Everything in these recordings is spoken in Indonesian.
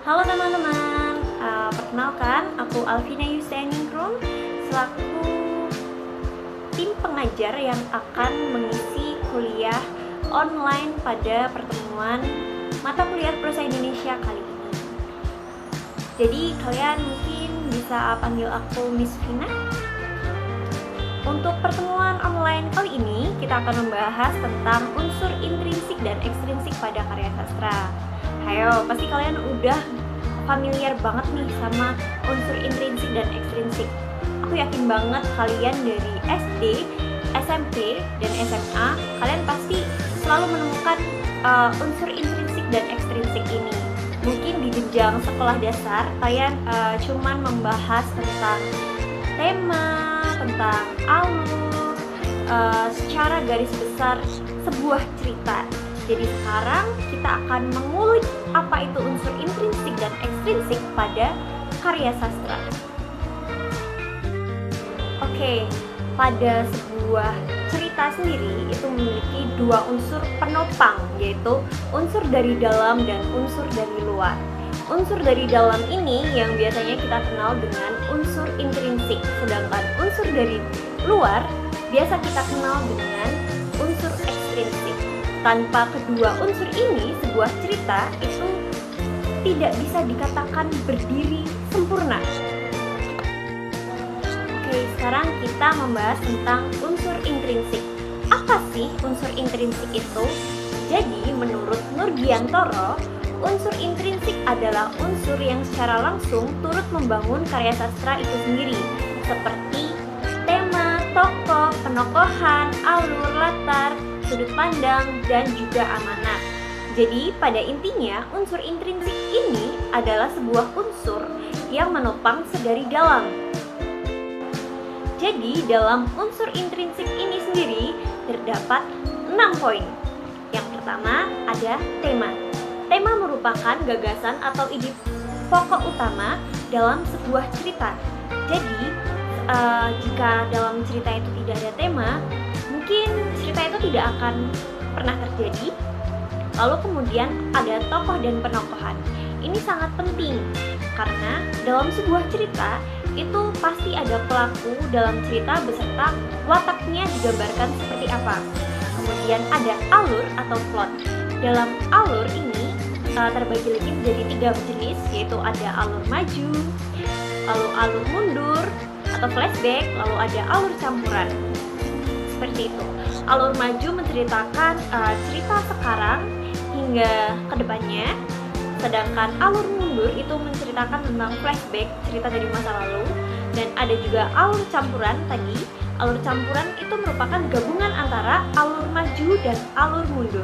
Halo teman-teman, perkenalkan aku Alvina Yustianingrum selaku tim pengajar yang akan mengisi kuliah online pada pertemuan mata kuliah Prosa Indonesia kali ini. Jadi kalian mungkin bisa panggil aku Miss Vina. Untuk pertemuan online kali ini kita akan membahas tentang unsur intrinsik dan ekstrinsik pada karya sastra. Ayo, pasti kalian udah familiar banget nih sama unsur intrinsik dan ekstrinsik. Aku yakin banget kalian dari SD, SMP, dan SMA, kalian pasti selalu menemukan unsur intrinsik dan ekstrinsik ini. Mungkin di jenjang sekolah dasar, kalian cuman membahas tentang tema, tentang alur, secara garis besar sebuah cerita. Jadi sekarang kita akan mengulik apa itu unsur intrinsik dan ekstrinsik pada karya sastra. Oke, pada sebuah cerita sendiri itu memiliki dua unsur penopang, yaitu unsur dari dalam dan unsur dari luar. Unsur dari dalam ini yang biasanya kita kenal dengan unsur intrinsik, sedangkan unsur dari luar biasa kita kenal dengan unsur ekstrinsik. Tanpa kedua unsur ini, sebuah cerita itu tidak bisa dikatakan berdiri sempurna. Oke, sekarang kita membahas tentang unsur intrinsik. Apa sih unsur intrinsik itu? Jadi, menurut Nurgiantoro, unsur intrinsik adalah unsur yang secara langsung turut membangun karya sastra itu sendiri, seperti tema, tokoh, penokohan, alur, latar, sudut pandang, dan juga amanat. Jadi pada intinya unsur intrinsik ini adalah sebuah unsur yang menopang sedari dalam. Jadi dalam unsur intrinsik ini sendiri terdapat 6 poin. Yang pertama ada tema. Tema merupakan gagasan atau ide pokok utama dalam sebuah cerita. Jadi jika dalam cerita itu tidak ada tema, mungkin cerita itu tidak akan pernah terjadi. Lalu kemudian ada tokoh dan penokohan. Ini sangat penting karena dalam sebuah cerita itu pasti ada pelaku dalam cerita beserta wataknya digambarkan seperti apa. Kemudian ada alur atau plot. Dalam alur ini terbagi lagi menjadi 3 jenis, yaitu ada alur maju, lalu alur mundur atau flashback, lalu ada alur campuran. Seperti itu. Alur maju menceritakan cerita sekarang hingga kedepannya, sedangkan alur mundur itu menceritakan tentang flashback, cerita dari masa lalu. Dan ada juga alur campuran tadi. Alur campuran itu merupakan gabungan antara alur maju dan alur mundur.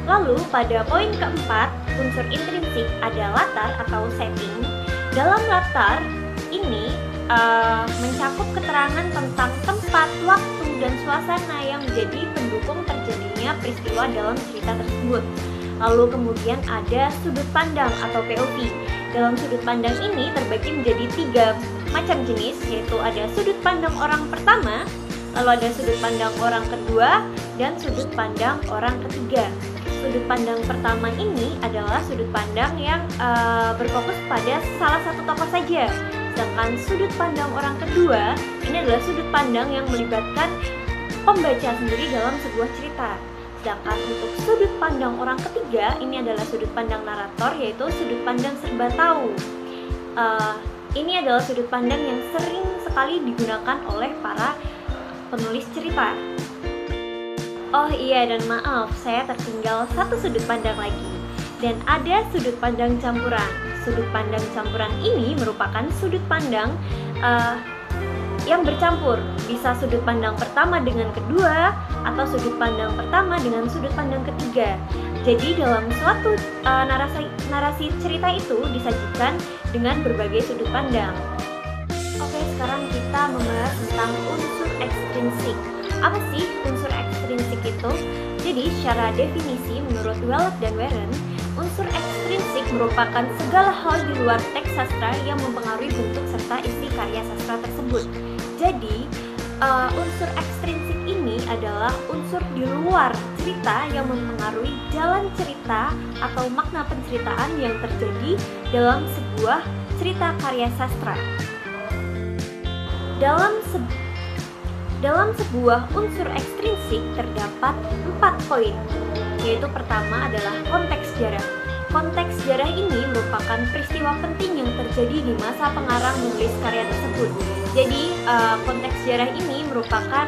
Lalu pada poin keempat, unsur intrinsik ada latar atau setting. Dalam latar ini mencakup keterangan tentang tempat, waktu, dan suasana yang menjadi pendukung terjadinya peristiwa dalam cerita tersebut. Lalu kemudian ada sudut pandang atau POV. Dalam sudut pandang ini terbagi menjadi 3 macam jenis, yaitu ada sudut pandang orang pertama, lalu ada sudut pandang orang kedua, dan sudut pandang orang ketiga. Sudut pandang pertama ini adalah sudut pandang yang berfokus pada salah satu tokoh saja. Sedangkan sudut pandang orang kedua ini adalah sudut pandang yang melibatkan pembaca sendiri dalam sebuah cerita. Sedangkan untuk sudut pandang orang ketiga ini adalah sudut pandang narator, yaitu sudut pandang serba tahu. Ini adalah sudut pandang yang sering sekali digunakan oleh para penulis cerita. Oh iya, dan maaf, saya tertinggal satu sudut pandang lagi. Dan ada sudut pandang campuran. Sudut pandang campuran ini merupakan sudut pandang yang bercampur. Bisa sudut pandang pertama dengan kedua, atau sudut pandang pertama dengan sudut pandang ketiga. Jadi dalam suatu narasi cerita itu disajikan dengan berbagai sudut pandang. Oke, sekarang kita membahas tentang unsur ekstrinsik. Apa sih unsur ekstrinsik itu? Jadi secara definisi menurut Wellek dan Warren, unsur ekstrinsik merupakan segala hal di luar teks sastra yang mempengaruhi bentuk serta isi karya sastra tersebut. Jadi unsur ekstrinsik ini ini adalah unsur di luar cerita yang mempengaruhi jalan cerita atau makna penceritaan yang terjadi dalam sebuah cerita karya sastra. Dalam sebuah unsur ekstrinsik terdapat 4 poin, yaitu pertama adalah konteks sejarah. Konteks sejarah ini merupakan peristiwa penting yang terjadi di masa pengarang menulis karya tersebut. Jadi konteks sejarah ini merupakan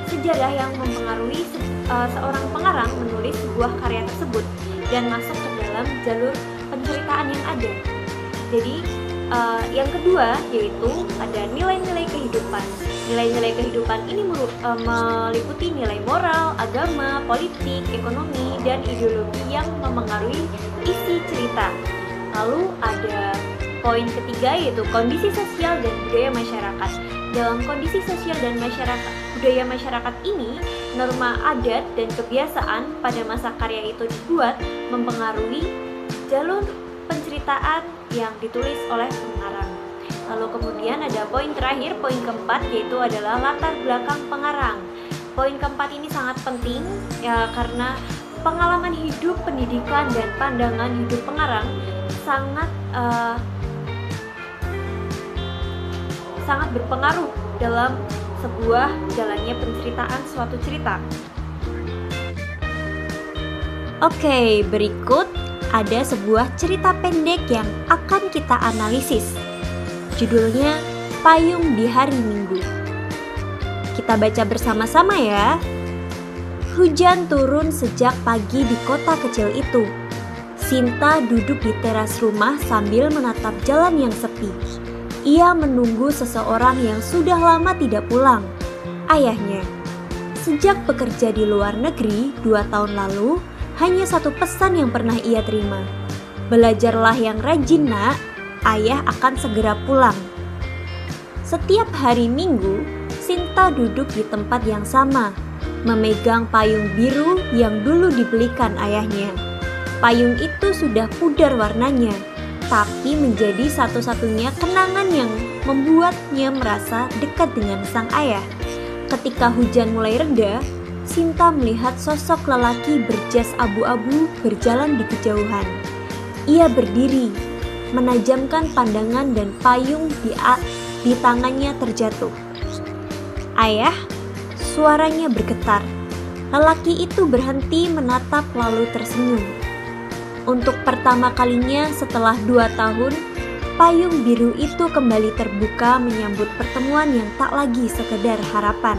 sejarah yang mempengaruhi seorang pengarang menulis sebuah karya tersebut dan masuk ke dalam jalur penceritaan yang ada. Jadi yang kedua yaitu ada nilai-nilai kehidupan. Nilai-nilai kehidupan ini meliputi nilai moral, agama, politik, ekonomi, dan ideologi yang memengaruhi isi cerita. Lalu ada poin ketiga yaitu kondisi sosial dan budaya masyarakat. Dalam kondisi sosial dan budaya masyarakat ini, norma adat dan kebiasaan pada masa karya itu dibuat mempengaruhi jalur penceritaan yang ditulis oleh pengarang. Lalu kemudian ada poin terakhir, poin keempat, yaitu adalah latar belakang pengarang. Poin keempat ini sangat penting ya, karena pengalaman hidup, pendidikan, dan pandangan hidup pengarang sangat berpengaruh dalam sebuah jalannya penceritaan suatu cerita. Oke, berikut ada sebuah cerita pendek yang akan kita analisis. Judulnya Payung di Hari Minggu. Kita baca bersama-sama ya. Hujan turun sejak pagi di kota kecil itu. Sinta duduk di teras rumah sambil menatap jalan yang sepi. Ia menunggu seseorang yang sudah lama tidak pulang, ayahnya. Sejak bekerja di luar negeri 2 tahun lalu, hanya satu pesan yang pernah ia terima. Belajarlah yang rajin, nak. Ayah akan segera pulang. Setiap hari Minggu, Sinta duduk di tempat yang sama, memegang payung biru yang dulu dibelikan ayahnya. Payung itu sudah pudar warnanya, tapi menjadi satu-satunya kenangan yang membuatnya merasa dekat dengan sang ayah. Ketika hujan mulai reda, Sinta melihat sosok lelaki berjas abu-abu berjalan di kejauhan. Ia berdiri, menajamkan pandangan dan payung di tangannya terjatuh. Ayah, suaranya bergetar. Lelaki itu berhenti menatap lalu tersenyum. Untuk pertama kalinya setelah 2 tahun, payung biru itu kembali terbuka menyambut pertemuan yang tak lagi sekedar harapan.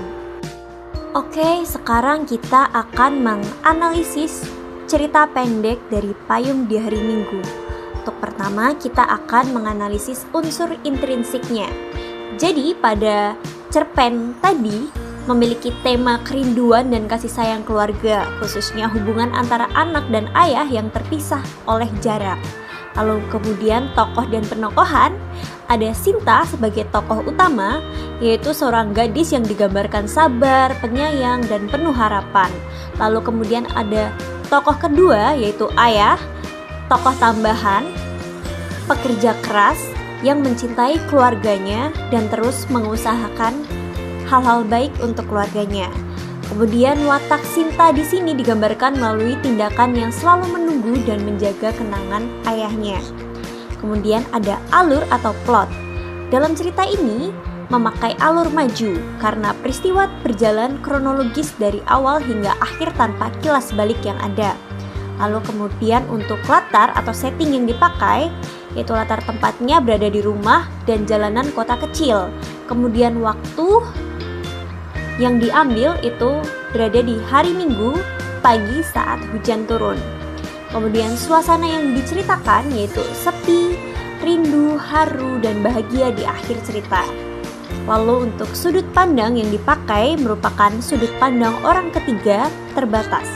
Oke, sekarang kita akan menganalisis cerita pendek dari Payung di Hari Minggu. Untuk pertama, kita akan menganalisis unsur intrinsiknya. Jadi, pada cerpen tadi memiliki tema kerinduan dan kasih sayang keluarga, khususnya hubungan antara anak dan ayah yang terpisah oleh jarak. Lalu kemudian tokoh dan penokohan, ada Sinta sebagai tokoh utama, yaitu seorang gadis yang digambarkan sabar, penyayang, dan penuh harapan. Lalu kemudian ada tokoh kedua, yaitu ayah, tokoh tambahan, pekerja keras yang mencintai keluarganya dan terus mengusahakan hal-hal baik untuk keluarganya. Kemudian watak Sinta di sini digambarkan melalui tindakan yang selalu menunggu dan menjaga kenangan ayahnya. Kemudian ada alur atau plot. Dalam cerita ini memakai alur maju karena peristiwa berjalan kronologis dari awal hingga akhir tanpa kilas balik yang ada. Lalu kemudian untuk latar atau setting yang dipakai, yaitu latar tempatnya berada di rumah dan jalanan kota kecil. Kemudian waktu yang diambil itu berada di hari Minggu pagi saat hujan turun. Kemudian suasana yang diceritakan yaitu sepi, rindu, haru, dan bahagia di akhir cerita. Lalu untuk sudut pandang yang dipakai merupakan sudut pandang orang ketiga terbatas.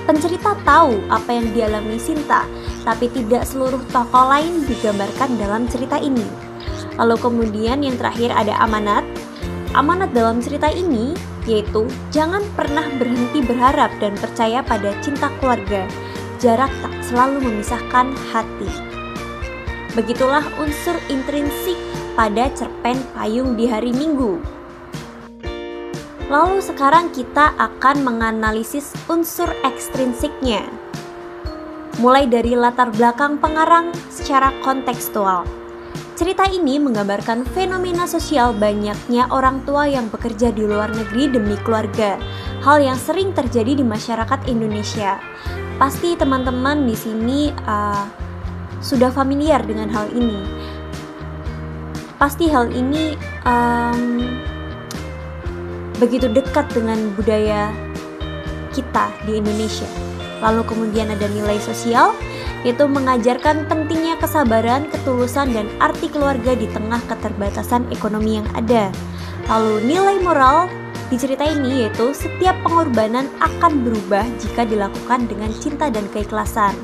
Pencerita tahu apa yang dialami Sinta, tapi tidak seluruh tokoh lain digambarkan dalam cerita ini. Lalu kemudian yang terakhir ada amanat. Amanat dalam cerita ini yaitu jangan pernah berhenti berharap dan percaya pada cinta keluarga. Jarak tak selalu memisahkan hati. Begitulah unsur intrinsik pada cerpen Payung di Hari Minggu. Lalu sekarang kita akan menganalisis unsur ekstrinsiknya, mulai dari latar belakang pengarang secara kontekstual. Cerita ini menggambarkan fenomena sosial banyaknya orang tua yang bekerja di luar negeri demi keluarga, hal yang sering terjadi di masyarakat Indonesia. Pasti teman-teman di sini sudah familiar dengan hal ini. Pasti hal ini begitu dekat dengan budaya kita di Indonesia. Lalu kemudian ada nilai sosial, yaitu mengajarkan pentingnya kesabaran, ketulusan, dan arti keluarga di tengah keterbatasan ekonomi yang ada. Lalu nilai moral di cerita ini yaitu setiap pengorbanan akan berubah jika dilakukan dengan cinta dan keikhlasan.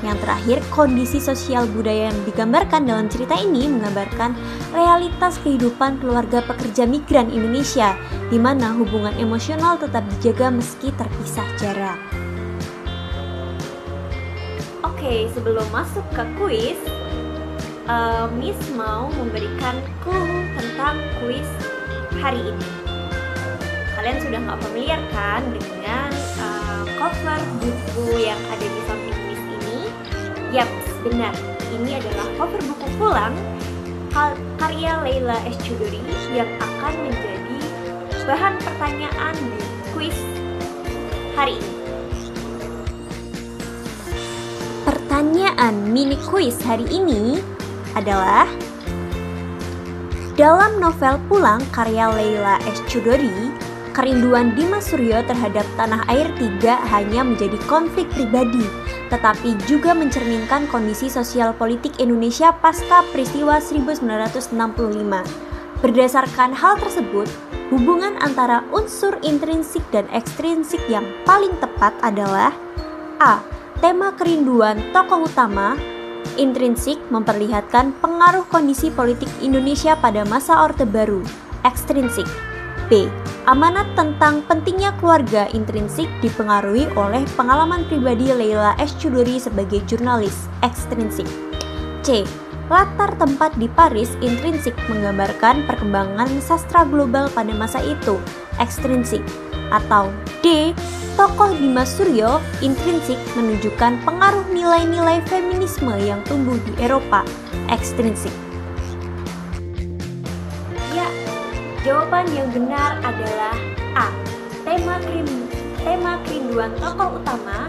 Yang terakhir, kondisi sosial budaya yang digambarkan dalam cerita ini menggambarkan realitas kehidupan keluarga pekerja migran Indonesia, di mana hubungan emosional tetap dijaga meski terpisah jarak. Oke, sebelum masuk ke kuis, Miss mau memberikan clue tentang kuis hari ini. Kalian sudah nggak familiar kan dengan cover buku yang ada di samping Miss ini? Yap, benar. Ini adalah cover buku pulang karya Leila S. Chudori yang akan menjadi bahan pertanyaan di kuis hari ini. Pertanyaan mini kuis hari ini adalah, dalam novel Pulang karya Leila S. Chudori, kerinduan Dimas Suryo terhadap tanah air tidak hanya menjadi konflik pribadi, tetapi juga mencerminkan kondisi sosial politik Indonesia pasca peristiwa 1965. Berdasarkan hal tersebut, hubungan antara unsur intrinsik dan ekstrinsik yang paling tepat adalah A. Tema kerinduan tokoh utama. Intrinsik memperlihatkan pengaruh kondisi politik Indonesia pada masa Orde Baru. Ekstrinsik. B. Amanat tentang pentingnya keluarga. Intrinsik dipengaruhi oleh pengalaman pribadi Leila S. Chudori sebagai jurnalis. Ekstrinsik. C. Latar tempat di Paris. Intrinsik menggambarkan perkembangan sastra global pada masa itu. Ekstrinsik. Atau D. Tokoh Dimas Suryo. Intrinsik menunjukkan pengaruh nilai-nilai feminisme yang tumbuh di Eropa. Ekstrinsik. Ya, jawaban yang benar adalah A. Tema kerinduan tokoh utama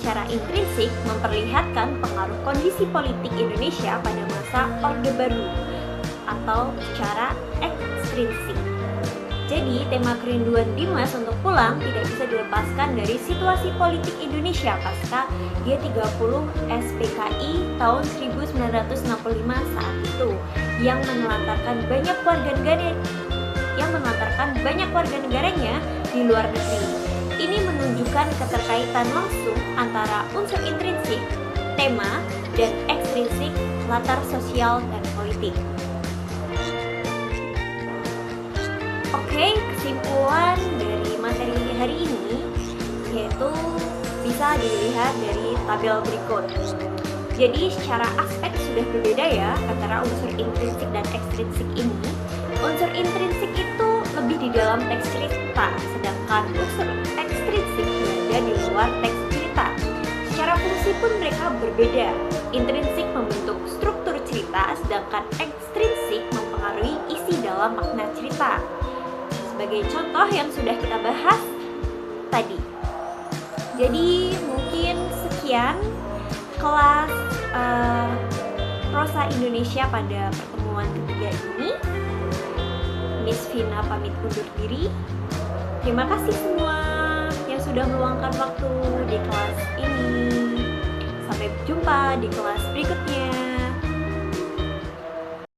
secara intrinsik memperlihatkan pengaruh kondisi politik Indonesia pada masa Orde Baru, atau secara ekstrinsik. Jadi, tema kerinduan Dimas untuk pulang tidak bisa dilepaskan dari situasi politik Indonesia pasca G30 SPKI tahun 1965 saat itu, yang menelantarkan banyak warga negaranya di luar negeri. Ini menunjukkan keterkaitan langsung antara unsur intrinsik, tema, dan ekstrinsik, latar sosial dan politik. Oke, kesimpulan dari materi hari ini yaitu bisa dilihat dari tabel berikut. Jadi secara aspek sudah berbeda ya antara unsur intrinsik dan ekstrinsik ini. Unsur intrinsik itu lebih di dalam teks cerita, sedangkan unsur ekstrinsik berada di luar teks cerita. Secara fungsi pun mereka berbeda. Intrinsik membentuk struktur cerita, sedangkan ekstrinsik mempengaruhi isi dalam makna cerita. Sebagai contoh yang sudah kita bahas tadi. Jadi mungkin sekian kelas prosa Indonesia pada pertemuan ketiga ini. Miss Vina pamit undur diri. Terima kasih semua yang sudah meluangkan waktu di kelas ini. Sampai jumpa di kelas berikutnya.